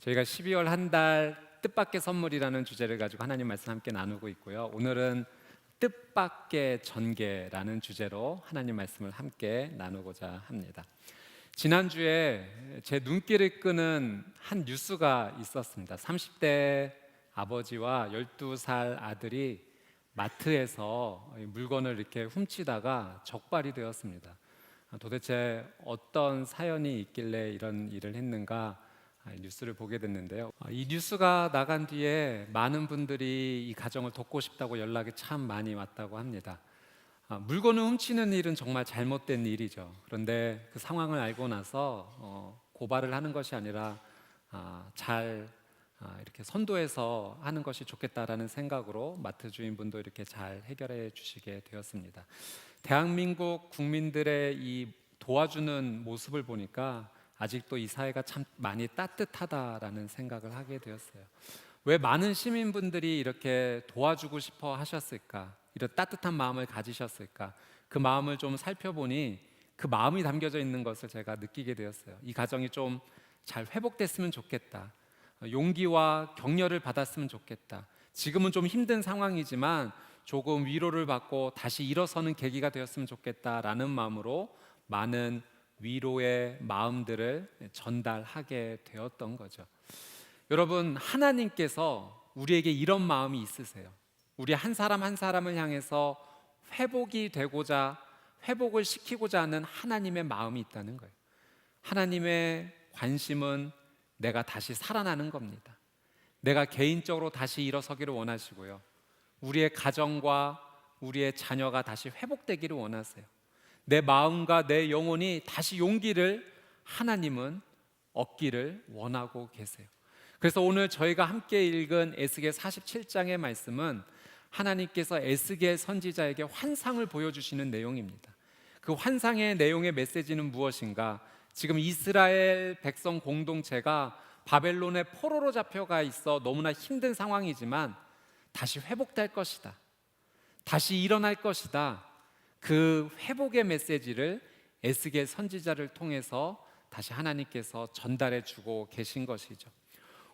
저희가 12월 한 달 뜻밖의 선물이라는 주제를 가지고 하나님 말씀 함께 나누고 있고요. 오늘은 뜻밖의 전개라는 주제로 하나님 말씀을 함께 나누고자 합니다. 지난주에 제 눈길을 끄는 한 뉴스가 있었습니다. 30대 아버지와 12살 아들이 마트에서 물건을 이렇게 훔치다가 적발이 되었습니다. 도대체 어떤 사연이 있길래 이런 일을 했는가 뉴스를 보게 됐는데요. 이 뉴스가 나간 뒤에 많은 분들이 이 가정을 돕고 싶다고 연락이 참 많이 왔다고 합니다. 물건을 훔치는 일은 정말 잘못된 일이죠. 그런데 그 상황을 알고 나서 고발을 하는 것이 아니라 잘 이렇게 선도해서 하는 것이 좋겠다라는 생각으로 마트 주인분도 이렇게 잘 해결해 주시게 되었습니다. 대한민국 국민들의 이 도와주는 모습을 보니까 아직도 이 사회가 참 많이 따뜻하다라는 생각을 하게 되었어요. 왜 많은 시민분들이 이렇게 도와주고 싶어 하셨을까? 이런 따뜻한 마음을 가지셨을까? 그 마음을 좀 살펴보니 그 마음이 담겨져 있는 것을 제가 느끼게 되었어요. 이 가정이 좀 잘 회복됐으면 좋겠다. 용기와 격려를 받았으면 좋겠다. 지금은 좀 힘든 상황이지만 조금 위로를 받고 다시 일어서는 계기가 되었으면 좋겠다라는 마음으로 많은 위로의 마음들을 전달하게 되었던 거죠. 여러분, 하나님께서 우리에게 이런 마음이 있으세요. 우리 한 사람 한 사람을 향해서 회복이 되고자, 회복을 시키고자 하는 하나님의 마음이 있다는 거예요. 하나님의 관심은 내가 다시 살아나는 겁니다. 내가 개인적으로 다시 일어서기를 원하시고요. 우리의 가정과 우리의 자녀가 다시 회복되기를 원하세요. 내 마음과 내 영혼이 다시 용기를 하나님은 얻기를 원하고 계세요. 그래서 오늘 저희가 함께 읽은 에스겔 47장의 말씀은 하나님께서 에스겔 선지자에게 환상을 보여주시는 내용입니다. 그 환상의 내용의 메시지는 무엇인가? 지금 이스라엘 백성 공동체가 바벨론의 포로로 잡혀가 있어 너무나 힘든 상황이지만 다시 회복될 것이다. 다시 일어날 것이다. 그 회복의 메시지를 에스겔 선지자를 통해서 다시 하나님께서 전달해 주고 계신 것이죠.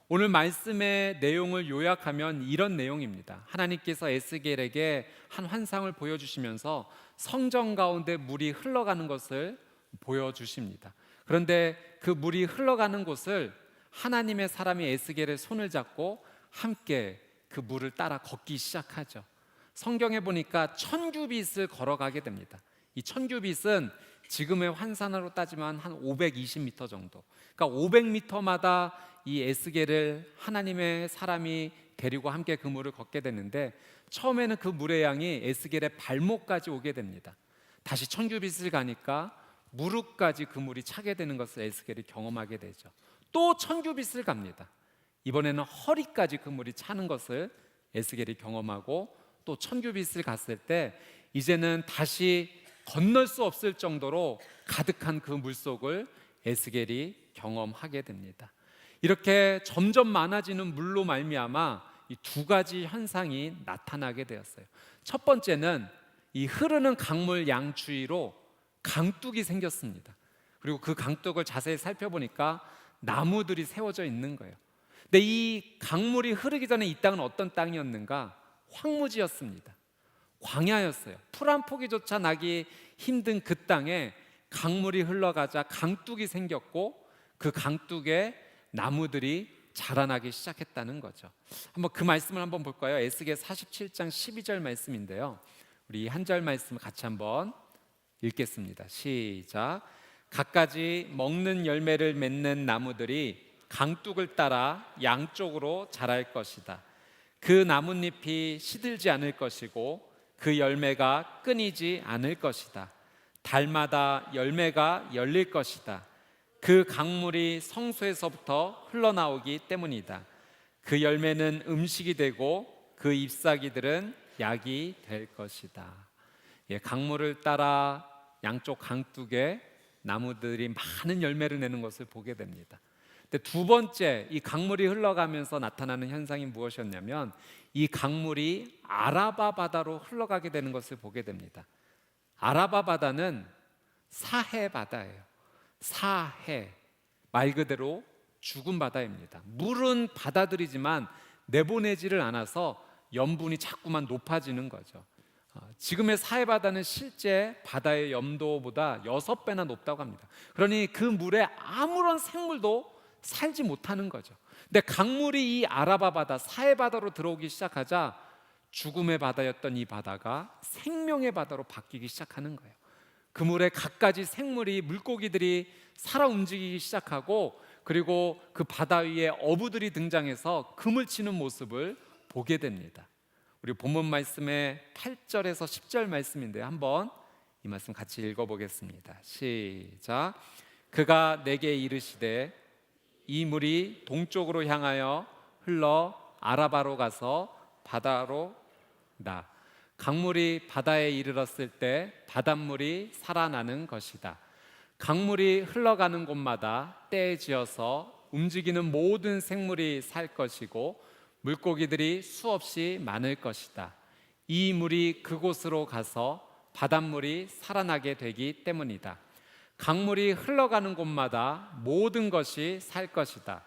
오늘 말씀의 내용을 요약하면 이런 내용입니다. 하나님께서 에스겔에게 한 환상을 보여주시면서 성전 가운데 물이 흘러가는 것을 보여주십니다. 그런데 그 물이 흘러가는 곳을 하나님의 사람이 에스겔의 손을 잡고 함께 그 물을 따라 걷기 시작하죠. 성경에 보니까 1000규빗을 걸어가게 됩니다. 이 1000규빗은 지금의 환산으로 따지면 한 520m 정도. 그러니까 500m마다 이 에스겔을 하나님의 사람이 데리고 함께 그 물을 걷게 됐는데 처음에는 그 물의 양이 에스겔의 발목까지 오게 됩니다. 다시 1000규빗을 가니까 무릎까지 그 물이 차게 되는 것을 에스겔이 경험하게 되죠. 또 1000규빗을 갑니다. 이번에는 허리까지 그 물이 차는 것을 에스겔이 경험하고 또 1000규빗을 갔을 때 이제는 다시 건널 수 없을 정도로 가득한 그 물속을 에스겔이 경험하게 됩니다. 이렇게 점점 많아지는 물로 말미암아 이 두 가지 현상이 나타나게 되었어요. 첫 번째는 이 흐르는 강물 양주위로 강둑이 생겼습니다. 그리고 그 강둑을 자세히 살펴보니까 나무들이 세워져 있는 거예요. 근데 이 강물이 흐르기 전에 이 땅은 어떤 땅이었는가? 황무지였습니다. 광야였어요. 풀 한 포기조차 나기 힘든 그 땅에 강물이 흘러가자 강둑이 생겼고 그 강둑에 나무들이 자라나기 시작했다는 거죠. 한번 그 말씀을 한번 볼까요? 에스겔 47장 12절 말씀인데요. 우리 한 절 말씀 같이 한번 읽겠습니다. 시작. 갖가지 먹는 열매를 맺는 나무들이 강둑을 따라 양쪽으로 자랄 것이다. 그 나뭇잎이 시들지 않을 것이고 그 열매가 끊이지 않을 것이다. 달마다 열매가 열릴 것이다. 그 강물이 성소에서부터 흘러나오기 때문이다. 그 열매는 음식이 되고 그 잎사귀들은 약이 될 것이다. 강물을 따라 양쪽 강둑에 나무들이 많은 열매를 내는 것을 보게 됩니다. 근데 두 번째, 이 강물이 흘러가면서 나타나는 현상이 무엇이었냐면 이 강물이 아라바 바다로 흘러가게 되는 것을 보게 됩니다. 아라바 바다는 사해 바다예요. 사해, 말 그대로 죽은 바다입니다. 물은 받아들이지만 내보내지를 않아서 염분이 자꾸만 높아지는 거죠. 지금의 사해 바다는 실제 바다의 염도보다 6배나 높다고 합니다. 그러니 그 물에 아무런 생물도 살지 못하는 거죠. 근데 강물이 이 아라바 바다, 사해 바다로 들어오기 시작하자 죽음의 바다였던 이 바다가 생명의 바다로 바뀌기 시작하는 거예요. 그 물에 갖가지 생물이, 물고기들이 살아 움직이기 시작하고, 그리고 그 바다 위에 어부들이 등장해서 금을 치는 모습을 보게 됩니다. 우리 본문 말씀의 8절에서 10절 말씀인데요, 한번 이 말씀 같이 읽어보겠습니다. 시작. 그가 내게 이르시되 이 물이 동쪽으로 향하여 흘러 아라바로 가서 바다로 나 강물이 바다에 이르렀을 때 바닷물이 살아나는 것이다. 강물이 흘러가는 곳마다 때에 지어서 움직이는 모든 생물이 살 것이고 물고기들이 수없이 많을 것이다. 이 물이 그곳으로 가서 바닷물이 살아나게 되기 때문이다. 강물이 흘러가는 곳마다 모든 것이 살 것이다.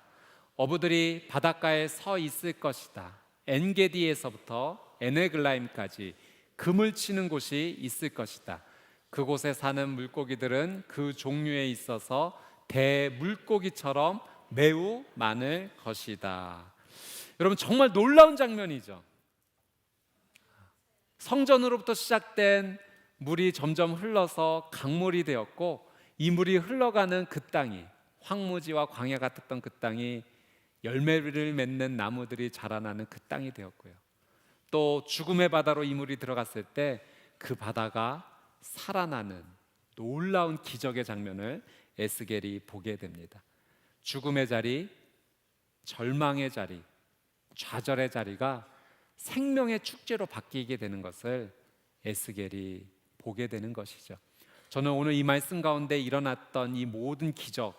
어부들이 바닷가에 서 있을 것이다. 엔게디에서부터 에네글라임까지 금을 치는 곳이 있을 것이다. 그곳에 사는 물고기들은 그 종류에 있어서 대물고기처럼 매우 많을 것이다. 여러분, 정말 놀라운 장면이죠. 성전으로부터 시작된 물이 점점 흘러서 강물이 되었고, 이 물이 흘러가는 그 땅이, 황무지와 광야 같았던 그 땅이 열매를 맺는 나무들이 자라나는 그 땅이 되었고요. 또 죽음의 바다로 이 물이 들어갔을 때 그 바다가 살아나는 놀라운 기적의 장면을 에스겔이 보게 됩니다. 죽음의 자리, 절망의 자리, 좌절의 자리가 생명의 축제로 바뀌게 되는 것을 에스겔이 보게 되는 것이죠. 저는 오늘 이 말씀 가운데 일어났던 이 모든 기적,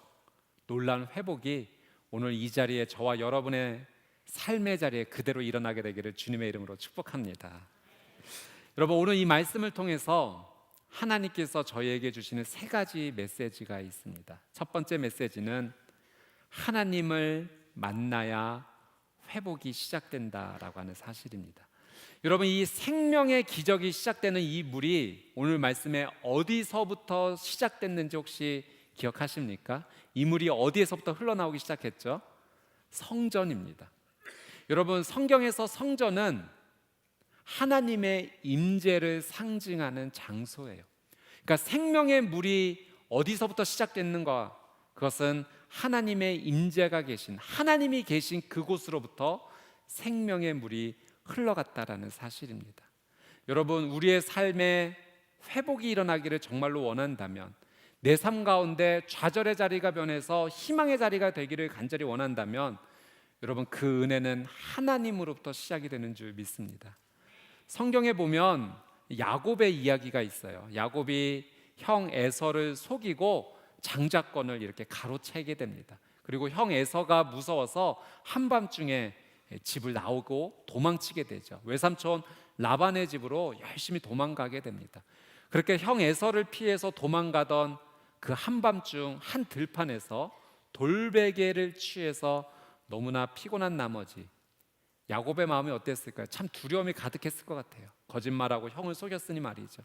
놀라운 회복이 오늘 이 자리에 저와 여러분의 삶의 자리에 그대로 일어나게 되기를 주님의 이름으로 축복합니다. 여러분, 오늘 이 말씀을 통해서 하나님께서 저희에게 주시는 3가지 메시지가 있습니다. 첫 번째 메시지는 하나님을 만나야 회복이 시작된다라고 하는 사실입니다. 여러분, 이 생명의 기적이 시작되는 이 물이 오늘 말씀에 어디서부터 시작됐는지 혹시 기억하십니까? 이 물이 어디에서부터 흘러나오기 시작했죠? 성전입니다. 여러분, 성경에서 성전은 하나님의 임재를 상징하는 장소예요. 그러니까 생명의 물이 어디서부터 시작됐는가? 그것은 하나님의 임재가 계신, 하나님이 계신 그곳으로부터 생명의 물이 흘러갔다라는 사실입니다. 여러분, 우리의 삶에 회복이 일어나기를 정말로 원한다면, 내 삶 가운데 좌절의 자리가 변해서 희망의 자리가 되기를 간절히 원한다면, 여러분, 그 은혜는 하나님으로부터 시작이 되는 줄 믿습니다. 성경에 보면 야곱의 이야기가 있어요. 야곱이 형 에서를 속이고 장자권을 이렇게 가로채게 됩니다. 그리고 형 에서가 무서워서 한밤중에 집을 나오고 도망치게 되죠. 외삼촌 라반의 집으로 열심히 도망가게 됩니다. 그렇게 형 에서를 피해서 도망가던 그 한밤중 한 들판에서 돌베개를 취해서 너무나 피곤한 나머지 야곱의 마음이 어땠을까요? 참 두려움이 가득했을 것 같아요. 거짓말하고 형을 속였으니 말이죠.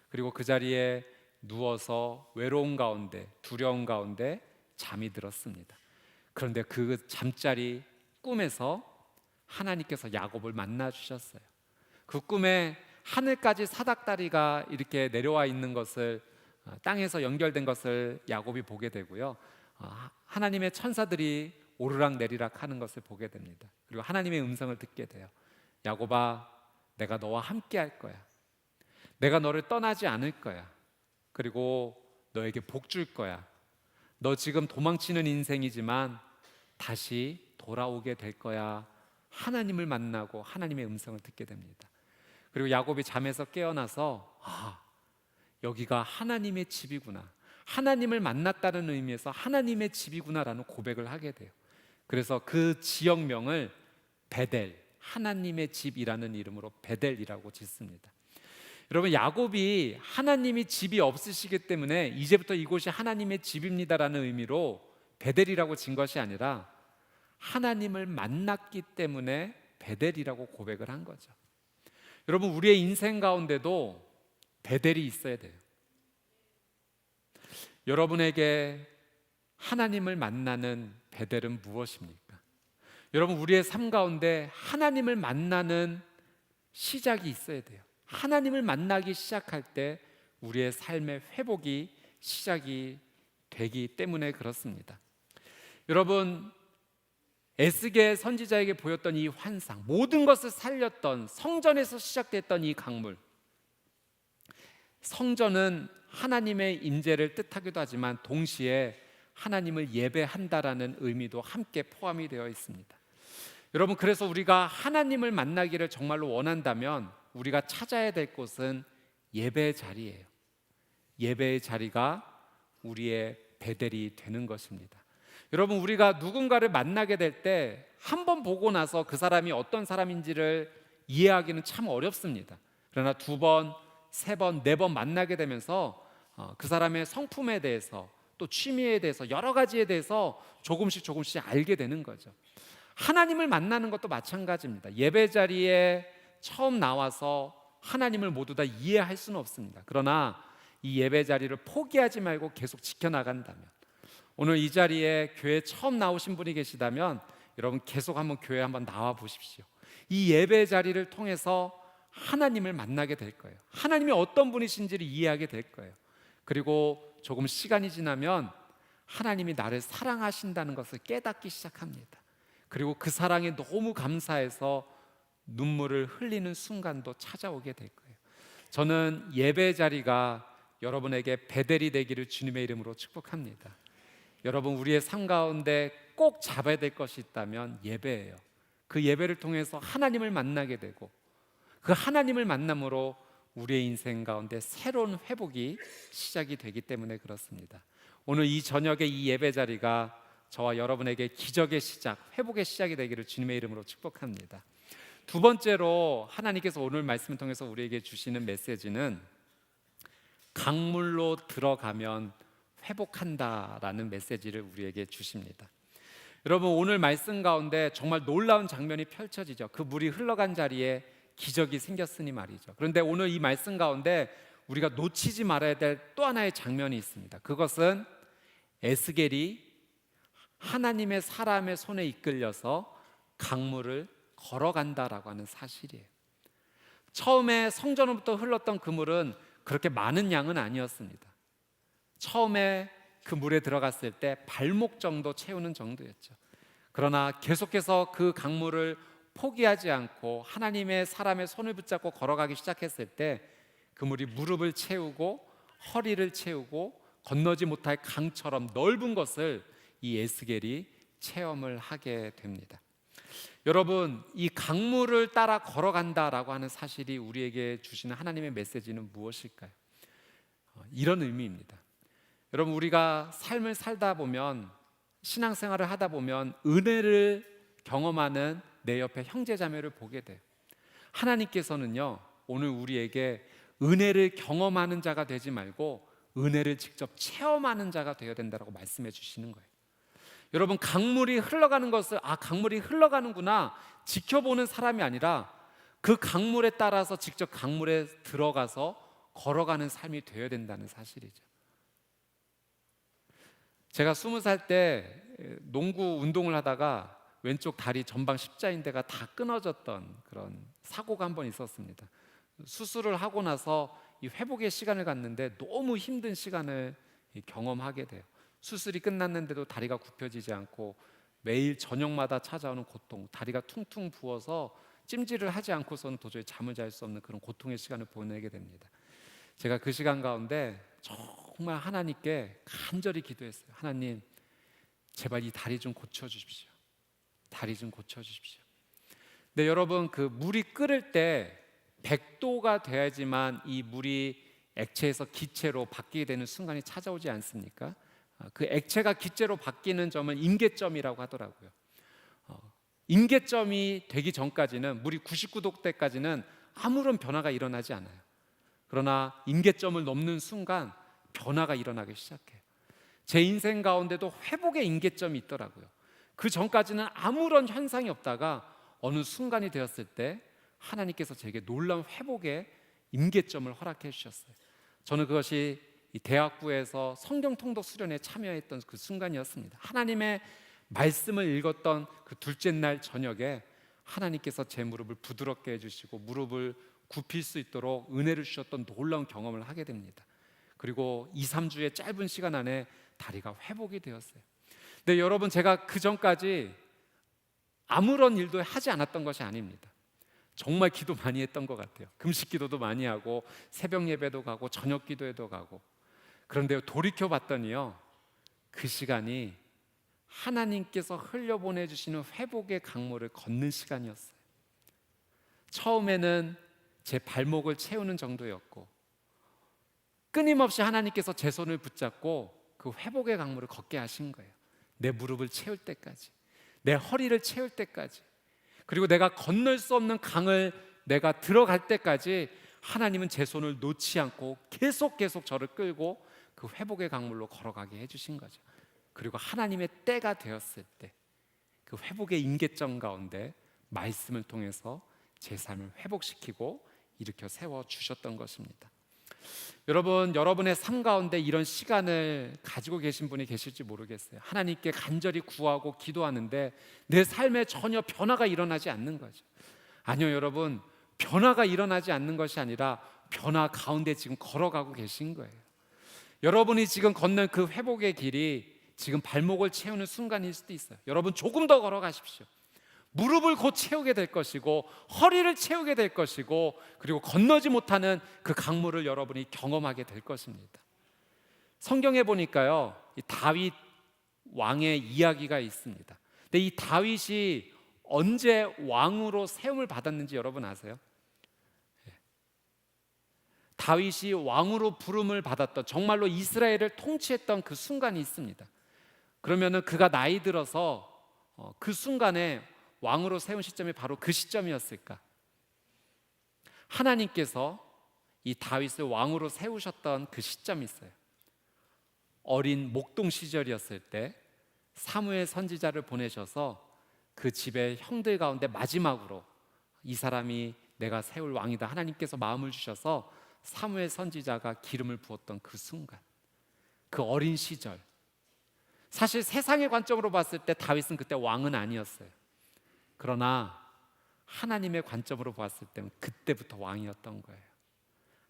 그리고 그 자리에 누워서 외로운 가운데, 두려움 가운데 잠이 들었습니다. 그런데 그 잠자리 꿈에서 하나님께서 야곱을 만나 주셨어요. 그 꿈에 하늘까지 사닥다리가 이렇게 내려와 있는 것을, 땅에서 연결된 것을 야곱이 보게 되고요. 하나님의 천사들이 오르락 내리락 하는 것을 보게 됩니다. 그리고 하나님의 음성을 듣게 돼요. 야곱아, 내가 너와 함께 할 거야. 내가 너를 떠나지 않을 거야. 그리고 너에게 복 줄 거야. 너 지금 도망치는 인생이지만 다시 돌아오게 될 거야. 하나님을 만나고 하나님의 음성을 듣게 됩니다. 그리고 야곱이 잠에서 깨어나서 여기가 하나님의 집이구나, 하나님을 만났다는 의미에서 하나님의 집이구나라는 고백을 하게 돼요. 그래서 그 지역명을 베델, 하나님의 집이라는 이름으로 베델이라고 짓습니다. 여러분, 야곱이 하나님이 집이 없으시기 때문에 이제부터 이곳이 하나님의 집입니다라는 의미로 베델이라고 진 것이 아니라 하나님을 만났기 때문에 베델이라고 고백을 한 거죠. 여러분, 우리의 인생 가운데도 베델이 있어야 돼요. 여러분에게 하나님을 만나는 베델은 무엇입니까? 여러분, 우리의 삶 가운데 하나님을 만나는 시작이 있어야 돼요. 하나님을 만나기 시작할 때 우리의 삶의 회복이 시작이 되기 때문에 그렇습니다. 여러분, 에스겔 선지자에게 보였던 이 환상, 모든 것을 살렸던 성전에서 시작됐던 이 강물, 성전은 하나님의 임재를 뜻하기도 하지만 동시에 하나님을 예배한다라는 의미도 함께 포함이 되어 있습니다. 여러분, 그래서 우리가 하나님을 만나기를 정말로 원한다면 우리가 찾아야 될 곳은 예배의 자리예요. 예배의 자리가 우리의 베델이 되는 것입니다. 여러분, 우리가 누군가를 만나게 될 때 한 번 보고 나서 그 사람이 어떤 사람인지를 이해하기는 참 어렵습니다. 그러나 두 번, 세 번, 네 번 만나게 되면서 그 사람의 성품에 대해서 또 취미에 대해서 여러 가지에 대해서 조금씩 알게 되는 거죠. 하나님을 만나는 것도 마찬가지입니다. 예배 자리에 처음 나와서 하나님을 모두 다 이해할 수는 없습니다. 그러나 이 예배 자리를 포기하지 말고 계속 지켜나간다면, 오늘 이 자리에 교회 처음 나오신 분이 계시다면 여러분 계속 한번 교회 한번 나와 보십시오. 이 예배 자리를 통해서 하나님을 만나게 될 거예요. 하나님이 어떤 분이신지를 이해하게 될 거예요. 그리고 조금 시간이 지나면 하나님이 나를 사랑하신다는 것을 깨닫기 시작합니다. 그리고 그 사랑에 너무 감사해서 눈물을 흘리는 순간도 찾아오게 될 거예요. 저는 예배 자리가 여러분에게 베델이 되기를 주님의 이름으로 축복합니다. 여러분, 우리의 삶 가운데 꼭 잡아야 될 것이 있다면 예배예요. 그 예배를 통해서 하나님을 만나게 되고 그 하나님을 만남으로 우리의 인생 가운데 새로운 회복이 시작이 되기 때문에 그렇습니다. 오늘 이 저녁에 이 예배 자리가 저와 여러분에게 기적의 시작, 회복의 시작이 되기를 주님의 이름으로 축복합니다. 두 번째로 하나님께서 오늘 말씀을 통해서 우리에게 주시는 메시지는 강물로 들어가면 회복한다라는 메시지를 우리에게 주십니다. 여러분, 오늘 말씀 가운데 정말 놀라운 장면이 펼쳐지죠. 그 물이 흘러간 자리에 기적이 생겼으니 말이죠. 그런데 오늘 이 말씀 가운데 우리가 놓치지 말아야 될 또 하나의 장면이 있습니다. 그것은 에스겔이 하나님의 사람의 손에 이끌려서 강물을 걸어간다라고 하는 사실이에요. 처음에 성전으로부터 흘렀던 그 물은 그렇게 많은 양은 아니었습니다. 처음에 그 물에 들어갔을 때 발목 정도 채우는 정도였죠. 그러나 계속해서 그 강물을 포기하지 않고 하나님의 사람의 손을 붙잡고 걸어가기 시작했을 때 그 물이 무릎을 채우고 허리를 채우고 건너지 못할 강처럼 넓은 것을 이 에스겔이 체험을 하게 됩니다. 여러분, 이 강물을 따라 걸어간다라고 하는 사실이 우리에게 주시는 하나님의 메시지는 무엇일까요? 이런 의미입니다. 여러분, 우리가 삶을 살다 보면, 신앙생활을 하다 보면 은혜를 경험하는 내 옆에 형제자매를 보게 돼요. 하나님께서는요, 오늘 우리에게 은혜를 경험하는 자가 되지 말고 은혜를 직접 체험하는 자가 되어야 된다고 말씀해 주시는 거예요. 여러분, 강물이 흘러가는 것을 강물이 흘러가는구나 지켜보는 사람이 아니라 그 강물에 따라서 직접 강물에 들어가서 걸어가는 삶이 되어야 된다는 사실이죠. 제가 20살 때 농구 운동을 하다가 왼쪽 다리 전방 십자인대가 다 끊어졌던 그런 사고가 한 번 있었습니다. 수술을 하고 나서 이 회복의 시간을 갖는데 너무 힘든 시간을 경험하게 돼요. 수술이 끝났는데도 다리가 굽혀지지 않고 매일 저녁마다 찾아오는 고통, 다리가 퉁퉁 부어서 찜질을 하지 않고서는 도저히 잠을 잘 수 없는 그런 고통의 시간을 보내게 됩니다. 제가 그 시간 가운데 정말 하나님께 간절히 기도했어요. 하나님, 제발 이 다리 좀 고쳐주십시오. 다리 좀 고쳐주십시오. 근데 여러분, 그 물이 끓을 때 100도가 돼야지만 이 물이 액체에서 기체로 바뀌게 되는 순간이 찾아오지 않습니까? 그 액체가 기체로 바뀌는 점은 임계점이라고 하더라고요. 임계점이 되기 전까지는, 물이 99도 때까지는 아무런 변화가 일어나지 않아요. 그러나 임계점을 넘는 순간 변화가 일어나기 시작해요. 제 인생 가운데도 회복의 임계점이 있더라고요. 그 전까지는 아무런 현상이 없다가 어느 순간이 되었을 때 하나님께서 제게 놀라운 회복의 임계점을 허락해 주셨어요. 저는 그것이 이 대학부에서 성경 통독 수련에 참여했던 그 순간이었습니다. 하나님의 말씀을 읽었던 그 둘째 날 저녁에 하나님께서 제 무릎을 부드럽게 해주시고 무릎을 굽힐 수 있도록 은혜를 주셨던 놀라운 경험을 하게 됩니다. 그리고 2, 3주의 짧은 시간 안에 다리가 회복이 되었어요. 근데 여러분, 제가 그 전까지 아무런 일도 하지 않았던 것이 아닙니다. 정말 기도 많이 했던 것 같아요. 금식 기도도 많이 하고 새벽 예배도 가고 저녁 기도회도 가고. 그런데 돌이켜 봤더니요, 그 시간이 하나님께서 흘려보내주시는 회복의 강물을 걷는 시간이었어요. 처음에는 제 발목을 채우는 정도였고, 끊임없이 하나님께서 제 손을 붙잡고 그 회복의 강물을 걷게 하신 거예요. 내 무릎을 채울 때까지, 내 허리를 채울 때까지, 그리고 내가 건널 수 없는 강을 내가 들어갈 때까지 하나님은 제 손을 놓지 않고 계속 저를 끌고 그 회복의 강물로 걸어가게 해주신 거죠. 그리고 하나님의 때가 되었을 때 그 회복의 임계점 가운데 말씀을 통해서 제 삶을 회복시키고 일으켜 세워주셨던 것입니다. 여러분, 여러분의 삶 가운데 이런 시간을 가지고 계신 분이 계실지 모르겠어요. 하나님께 간절히 구하고 기도하는데 내 삶에 전혀 변화가 일어나지 않는 거죠. 아니요, 여러분, 변화가 일어나지 않는 것이 아니라 변화 가운데 지금 걸어가고 계신 거예요. 여러분이 지금 걷는 그 회복의 길이 지금 발목을 채우는 순간일 수도 있어요. 여러분, 조금 더 걸어가십시오. 무릎을 곧 채우게 될 것이고 허리를 채우게 될 것이고, 그리고 건너지 못하는 그 강물을 여러분이 경험하게 될 것입니다. 성경에 보니까요, 이 다윗 왕의 이야기가 있습니다. 근데 이 다윗이 언제 왕으로 세움을 받았는지 여러분 아세요? 다윗이 왕으로 부름을 받았던, 정말로 이스라엘을 통치했던 그 순간이 있습니다. 그러면은 그가 나이 들어서 그 순간에 왕으로 세운 시점이 바로 그 시점이었을까? 하나님께서 이 다윗을 왕으로 세우셨던 그 시점이 있어요. 어린 목동 시절이었을 때 사무엘 선지자를 보내셔서 그 집의 형들 가운데 마지막으로 이 사람이 내가 세울 왕이다, 하나님께서 마음을 주셔서 사무엘 선지자가 기름을 부었던 그 순간, 그 어린 시절, 사실 세상의 관점으로 봤을 때 다윗은 그때 왕은 아니었어요. 그러나 하나님의 관점으로 봤을 때는 그때부터 왕이었던 거예요.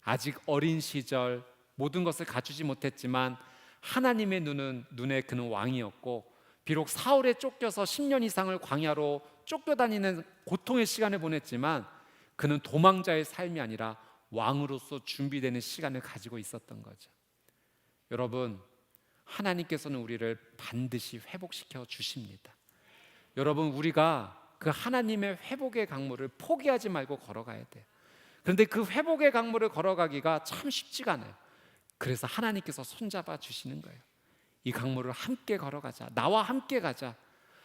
아직 어린 시절 모든 것을 갖추지 못했지만 하나님의 눈에 그는 왕이었고, 비록 사울에 쫓겨서 10년 이상을 광야로 쫓겨다니는 고통의 시간을 보냈지만 그는 도망자의 삶이 아니라 왕으로서 준비되는 시간을 가지고 있었던 거죠. 여러분, 하나님께서는 우리를 반드시 회복시켜 주십니다. 여러분, 우리가 그 하나님의 회복의 강물을 포기하지 말고 걸어가야 돼요. 그런데 그 회복의 강물을 걸어가기가 참 쉽지가 않아요. 그래서 하나님께서 손잡아 주시는 거예요. 이 강물을 함께 걸어가자, 나와 함께 가자.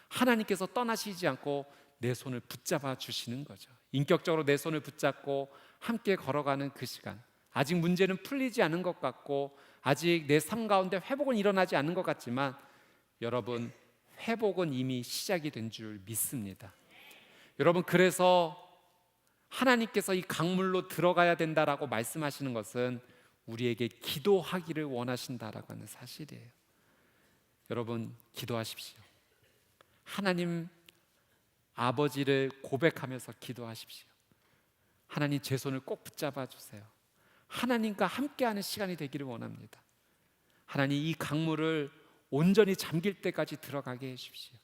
하나님께서 떠나시지 않고 내 손을 붙잡아 주시는 거죠. 인격적으로 내 손을 붙잡고 함께 걸어가는 그 시간, 아직 문제는 풀리지 않은 것 같고 아직 내 삶 가운데 회복은 일어나지 않은 것 같지만 여러분, 회복은 이미 시작이 된 줄 믿습니다. 여러분, 그래서 하나님께서 이 강물로 들어가야 된다라고 말씀하시는 것은 우리에게 기도하기를 원하신다라고 하는 사실이에요. 여러분, 기도하십시오. 하나님 아버지를 고백하면서 기도하십시오. 하나님, 제 손을 꼭 붙잡아 주세요. 하나님과 함께하는 시간이 되기를 원합니다. 하나님, 이 강물을 온전히 잠길 때까지 들어가게 해주십시오.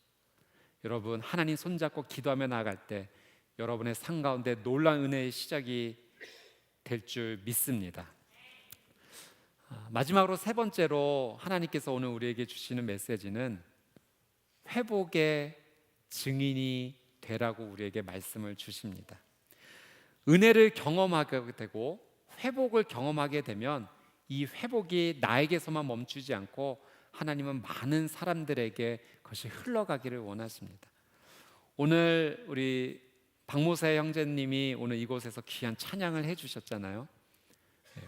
여러분, 하나님 손잡고 기도하며 나아갈 때 여러분의 삶 가운데 놀라운 은혜의 시작이 될 줄 믿습니다. 마지막으로 세 번째로 하나님께서 오늘 우리에게 주시는 메시지는 회복의 증인이 되라고 우리에게 말씀을 주십니다. 은혜를 경험하게 되고 회복을 경험하게 되면 이 회복이 나에게서만 멈추지 않고 하나님은 많은 사람들에게 그것이 흘러가기를 원하십니다. 오늘 우리 박모세 형제님이 오늘 이곳에서 귀한 찬양을 해주셨잖아요.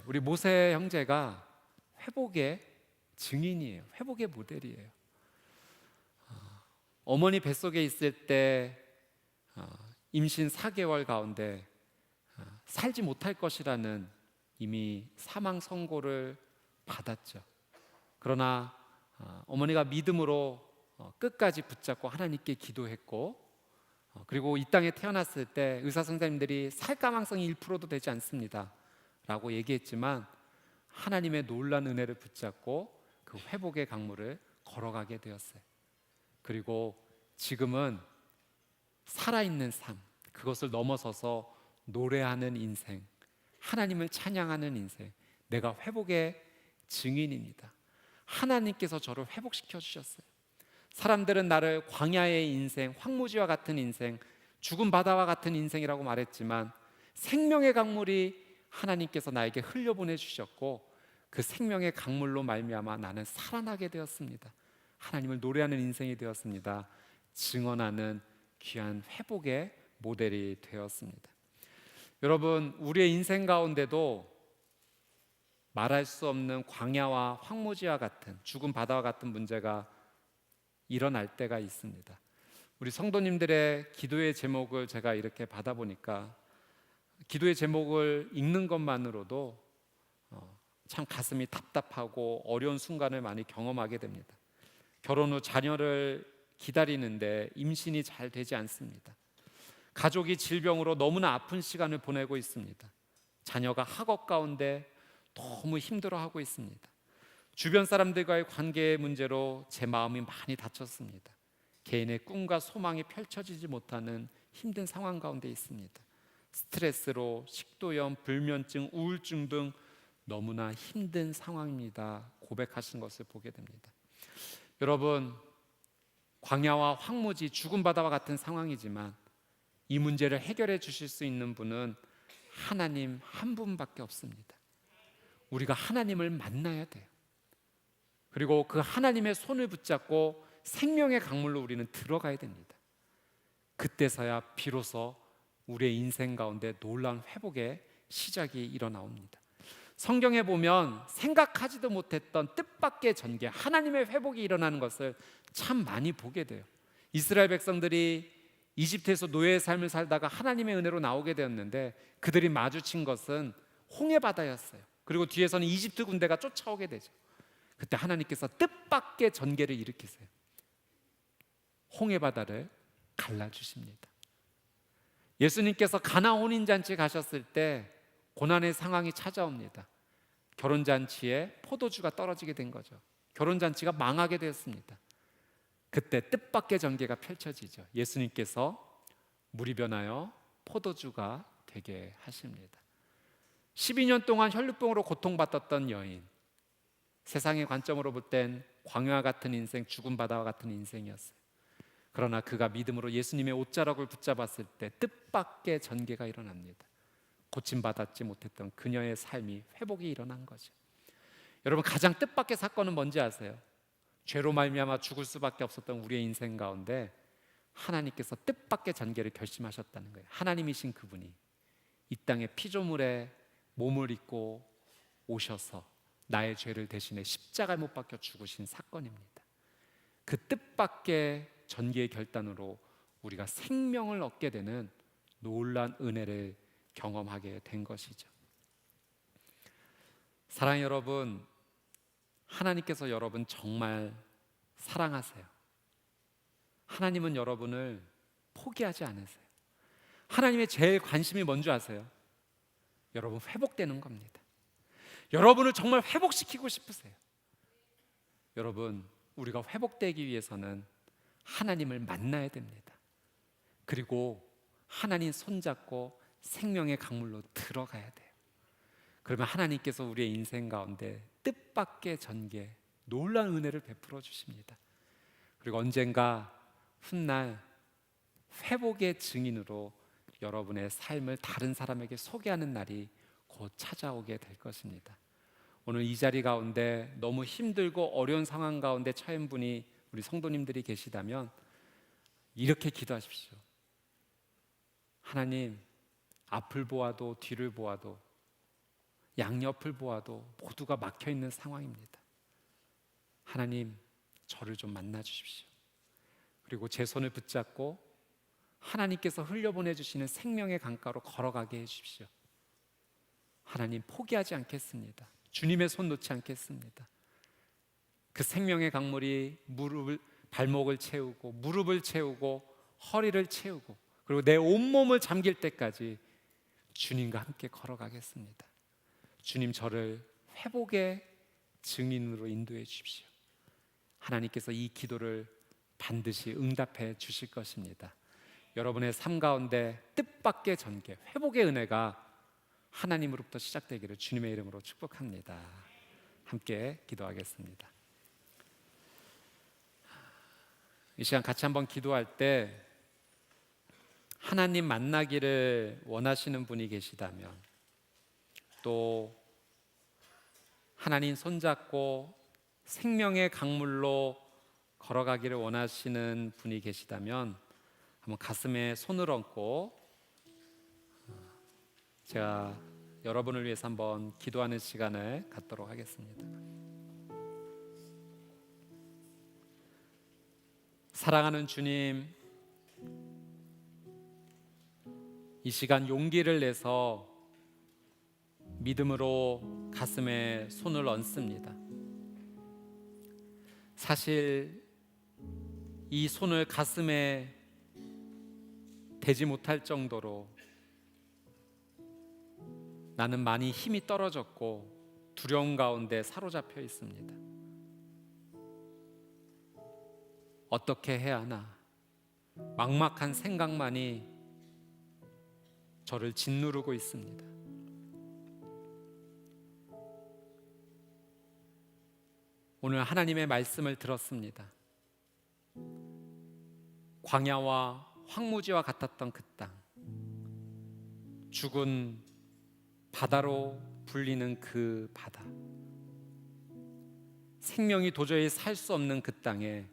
우리 모세 형제가 회복의 증인이에요. 회복의 모델이에요. 어머니 뱃속에 있을 때 임신 4개월 가운데 살지 못할 것이라는 이미 사망 선고를 받았죠. 그러나 어머니가 믿음으로 끝까지 붙잡고 하나님께 기도했고, 그리고 이 땅에 태어났을 때 의사 선생님들이 살 가망성이 1%도 되지 않습니다 라고 얘기했지만 하나님의 놀라운 은혜를 붙잡고 그 회복의 강물을 걸어가게 되었어요. 그리고 지금은 살아있는 삶, 그것을 넘어서서 노래하는 인생, 하나님을 찬양하는 인생, 내가 회복의 증인입니다. 하나님께서 저를 회복시켜 주셨어요. 사람들은 나를 광야의 인생, 황무지와 같은 인생, 죽은 바다와 같은 인생이라고 말했지만 생명의 강물이 하나님께서 나에게 흘려보내 주셨고 그 생명의 강물로 말미암아 나는 살아나게 되었습니다. 하나님을 노래하는 인생이 되었습니다. 증언하는 귀한 회복의 모델이 되었습니다. 여러분, 우리의 인생 가운데도 말할 수 없는 광야와 황무지와 같은, 죽은 바다와 같은 문제가 일어날 때가 있습니다. 우리 성도님들의 기도의 제목을 제가 이렇게 받아보니까 기도의 제목을 읽는 것만으로도 참 가슴이 답답하고 어려운 순간을 많이 경험하게 됩니다. 결혼 후 자녀를 기다리는데 임신이 잘 되지 않습니다. 가족이 질병으로 너무나 아픈 시간을 보내고 있습니다. 자녀가 학업 가운데 너무 힘들어하고 있습니다. 주변 사람들과의 관계의 문제로 제 마음이 많이 다쳤습니다. 개인의 꿈과 소망이 펼쳐지지 못하는 힘든 상황 가운데 있습니다. 스트레스로 식도염, 불면증, 우울증 등 너무나 힘든 상황입니다. 고백하신 것을 보게 됩니다. 여러분, 광야와 황무지, 죽은 바다와 같은 상황이지만 이 문제를 해결해 주실 수 있는 분은 하나님 한 분밖에 없습니다. 우리가 하나님을 만나야 돼요. 그리고 그 하나님의 손을 붙잡고 생명의 강물로 우리는 들어가야 됩니다. 그때서야 비로소 우리의 인생 가운데 놀라운 회복의 시작이 일어나옵니다. 성경에 보면 생각하지도 못했던 뜻밖의 전개, 하나님의 회복이 일어나는 것을 참 많이 보게 돼요. 이스라엘 백성들이 이집트에서 노예의 삶을 살다가 하나님의 은혜로 나오게 되었는데 그들이 마주친 것은 홍해바다였어요. 그리고 뒤에서는 이집트 군대가 쫓아오게 되죠. 그때 하나님께서 뜻밖의 전개를 일으키세요. 홍해바다를 갈라주십니다. 예수님께서 가나 혼인잔치 가셨을 때 고난의 상황이 찾아옵니다. 결혼잔치에 포도주가 떨어지게 된 거죠. 결혼잔치가 망하게 되었습니다. 그때 뜻밖의 전개가 펼쳐지죠. 예수님께서 물이 변하여 포도주가 되게 하십니다. 12년 동안 혈루병으로 고통받았던 여인, 세상의 관점으로 볼 땐 광야 같은 인생, 죽은 바다와 같은 인생이었어요. 그러나 그가 믿음으로 예수님의 옷자락을 붙잡았을 때 뜻밖의 전개가 일어납니다. 고침받았지 못했던 그녀의 삶이 회복이 일어난 거죠. 여러분, 가장 뜻밖의 사건은 뭔지 아세요? 죄로 말미암아 죽을 수밖에 없었던 우리의 인생 가운데 하나님께서 뜻밖의 전개를 결심하셨다는 거예요. 하나님이신 그분이 이 땅의 피조물에 몸을 입고 오셔서 나의 죄를 대신해 십자가에 못 박혀 죽으신 사건입니다. 그 뜻밖의 전개의 결단으로 우리가 생명을 얻게 되는 놀라운 은혜를 경험하게 된 것이죠. 사랑하는 여러분, 하나님께서 여러분 정말 사랑하세요. 하나님은 여러분을 포기하지 않으세요. 하나님의 제일 관심이 뭔지 아세요? 여러분 회복되는 겁니다. 여러분을 정말 회복시키고 싶으세요. 여러분, 우리가 회복되기 위해서는 하나님을 만나야 됩니다. 그리고 하나님 손잡고 생명의 강물로 들어가야 돼요. 그러면 하나님께서 우리의 인생 가운데 뜻밖의 전개, 놀라운 은혜를 베풀어 주십니다. 그리고 언젠가 훗날 회복의 증인으로 여러분의 삶을 다른 사람에게 소개하는 날이 곧 찾아오게 될 것입니다. 오늘 이 자리 가운데 너무 힘들고 어려운 상황 가운데 처한 분이 우리 성도님들이 계시다면 이렇게 기도하십시오. 하나님, 앞을 보아도 뒤를 보아도 양옆을 보아도 모두가 막혀 있는 상황입니다. 하나님, 저를 좀 만나 주십시오. 그리고 제 손을 붙잡고 하나님께서 흘려보내주시는 생명의 강가로 걸어가게 해주십시오. 하나님, 포기하지 않겠습니다. 주님의 손 놓지 않겠습니다. 그 생명의 강물이 발목을 채우고 무릎을 채우고 허리를 채우고 그리고 내 온몸을 잠길 때까지 주님과 함께 걸어가겠습니다. 주님, 저를 회복의 증인으로 인도해 주십시오. 하나님께서 이 기도를 반드시 응답해 주실 것입니다. 여러분의 삶 가운데 뜻밖의 전개, 회복의 은혜가 하나님으로부터 시작되기를 주님의 이름으로 축복합니다. 함께 기도하겠습니다. 이 시간 같이 한번 기도할 때 하나님 만나기를 원하시는 분이 계시다면, 또 하나님 손잡고 생명의 강물로 걸어가기를 원하시는 분이 계시다면 한번 가슴에 손을 얹고 제가 여러분을 위해서 한번 기도하는 시간을 갖도록 하겠습니다. 사랑하는 주님, 이 시간 용기를 내서 믿음으로 가슴에 손을 얹습니다. 사실 이 손을 가슴에 대지 못할 정도로 나는 많이 힘이 떨어졌고 두려움 가운데 사로잡혀 있습니다. 어떻게 해야 하나? 막막한 생각만이 저를 짓누르고 있습니다. 오늘 하나님의 말씀을 들었습니다. 광야와 황무지와 같았던 그 땅, 죽은 바다로 불리는 그 바다, 생명이 도저히 살 수 없는 그 땅에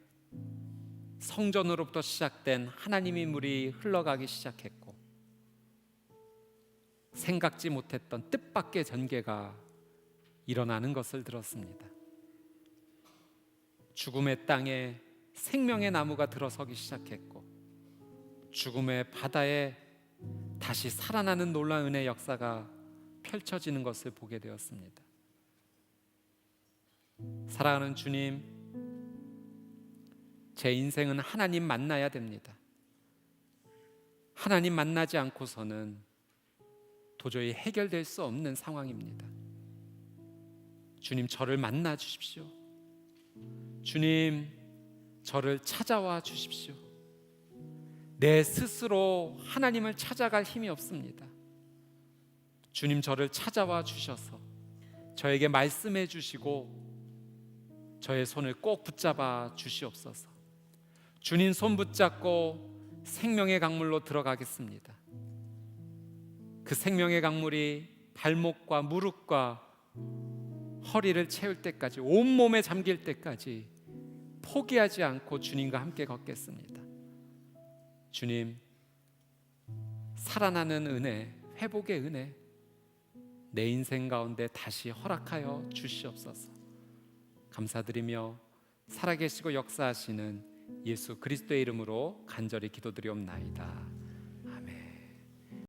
성전으로부터 시작된 하나님의 물이 흘러가기 시작했고, 생각지 못했던 뜻밖의 전개가 일어나는 것을 들었습니다. 죽음의 땅에 생명의 나무가 들어서기 시작했고, 죽음의 바다에 다시 살아나는 놀라운 은혜의 역사가 펼쳐지는 것을 보게 되었습니다. 사랑하는 주님, 제 인생은 하나님 만나야 됩니다. 하나님 만나지 않고서는 도저히 해결될 수 없는 상황입니다. 주님, 저를 만나 주십시오. 주님, 저를 찾아와 주십시오. 내 스스로 하나님을 찾아갈 힘이 없습니다. 주님, 저를 찾아와 주셔서 저에게 말씀해 주시고 저의 손을 꼭 붙잡아 주시옵소서. 주님 손 붙잡고 생명의 강물로 들어가겠습니다. 그 생명의 강물이 발목과 무릎과 허리를 채울 때까지, 온몸에 잠길 때까지 포기하지 않고 주님과 함께 걷겠습니다. 주님, 살아나는 은혜, 회복의 은혜 내 인생 가운데 다시 허락하여 주시옵소서. 감사드리며 살아계시고 역사하시는 예수 그리스도의 이름으로 간절히 기도드리옵나이다.